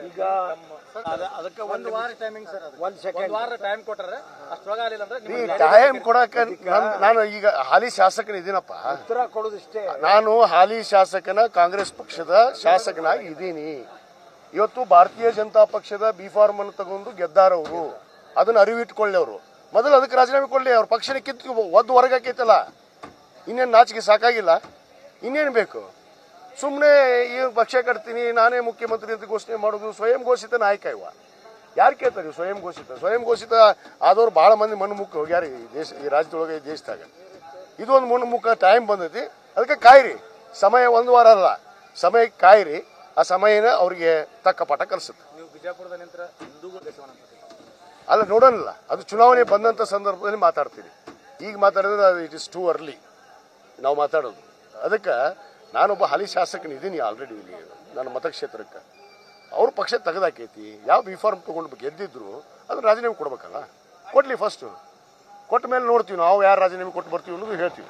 ಈಗ ಅದಕ್ಕೆ ಒಂದು ವಾರ ಟೈಮಿಂಗ್ ಸರ್, ಒಂದು ವಾರ ಟೈಮ್ ಕೊಟ್ಟರೆ ಅಷ್ಟೊಳಗೆ ಆಗಲಿಲ್ಲ ಅಂದ್ರೆ ಟೈಮ್ ಕೊಡಕ್ಕೆ ನಾನು ಈಗ ಹಾಲಿ ಶಾಸಕನ ಇದೀನಪ್ಪ. ಉತ್ತರ ಕೊಡೋದಿಷ್ಟೇ. ನಾನು ಹಾಲಿ ಶಾಸಕನ ಕಾಂಗ್ರೆಸ್ ಪಕ್ಷದ ಶಾಸಕನಾಗಿ ಇದ್ದೀನಿ. ಇವತ್ತು ಭಾರತೀಯ ಜನತಾ ಪಕ್ಷದ ಬಿ ಫಾರ್ಮ್ ಅನ್ನು ತಗೊಂಡು ಗೆದ್ದಾರವರು, ಅದನ್ನ ಅರಿವಿಟ್ಕೊಳ್ಳಿ. ಅವರು ಮೊದಲು ಅದಕ್ಕೆ ರಾಜೀನಾಮೆ ಕೊಡಲಿ. ಅವ್ರ ಪಕ್ಷನ ಕಿತ್ತು ಒದ್ದು ಹೊರಗಾಕೈತಲ್ಲ, ಇನ್ನೇನು ನಾಚಿಕೆ ಸಾಕಾಗಿಲ್ಲ, ಇನ್ನೇನು ಬೇಕು? ಸುಮ್ಮನೆ ಈ ಪಕ್ಷ ಕಟ್ತೀನಿ ನಾನೇ ಮುಖ್ಯಮಂತ್ರಿ ಅಂತ ಘೋಷಣೆ ಮಾಡೋದು. ಸ್ವಯಂ ಘೋಷಿತ ನಾಯಕ ಇವ ಯಾರು ಕೇಳ್ತಾರೆ? ಸ್ವಯಂ ಘೋಷಿತ ಆದವ್ರು ಭಾಳ ಮಂದಿ ಮಣ್ಣುಮುಖ ಹೋಗ್ಯಾರ ಈ ದೇಶ, ಈ ರಾಜ್ಯದೊಳಗೆ, ಈ ದೇಶದಾಗ. ಇದು ಒಂದು ಮಣ್ಣುಮುಖ ಟೈಮ್ ಬಂದೈತಿ. ಅದಕ್ಕೆ ಕಾಯಿರಿ, ಸಮಯ ಒಂದು ವಾರ ಅಲ್ಲ, ಸಮಯಕ್ಕೆ ಕಾಯಿರಿ. ಆ ಸಮಯನ ಅವ್ರಿಗೆ ತಕ್ಕ ಪಾಠ ಕಲಿಸುತ್ತೆ. ನೀವು ಬಿಜಾಪುರದ ನಂತರ ಅಲ್ಲ ನೋಡೋಣಲ್ಲ, ಅದು ಚುನಾವಣೆ ಬಂದಂಥ ಸಂದರ್ಭದಲ್ಲಿ ಮಾತಾಡ್ತೀವಿ. ಈಗ ಮಾತಾಡಿದ್ರೆ ಇಟ್ ಇಸ್ ಟೂ ಅರ್ಲಿ ನಾವು ಮಾತಾಡೋದು. ಅದಕ್ಕೆ ನಾನೊಬ್ಬ ಹಾಲಿ ಶಾಸಕನಿದ್ದೀನಿ ಆಲ್ರೆಡಿ ಇಲ್ಲಿ ನನ್ನ ಮತಕ್ಷೇತ್ರಕ್ಕೆ. ಅವ್ರ ಪಕ್ಷ ತೆಗೆದಾಕೈತಿ. ಯಾವ ಬಿ ಫಾರ್ಮ್ ತೊಗೊಂಡು ಗೆದ್ದಿದ್ರು ಅದನ್ನ ರಾಜೀನಾಮೆ ಕೊಡ್ಬೇಕಲ್ಲ, ಕೊಡ್ಲಿ. ಫಸ್ಟು ಕೊಟ್ಟ ಮೇಲೆ ನೋಡ್ತೀವಿ ನಾವು ಯಾರು ರಾಜೀನಾಮೆ ಕೊಟ್ಟು ಬರ್ತೀವಿ ಅನ್ನೋದು ಹೇಳ್ತೀವಿ.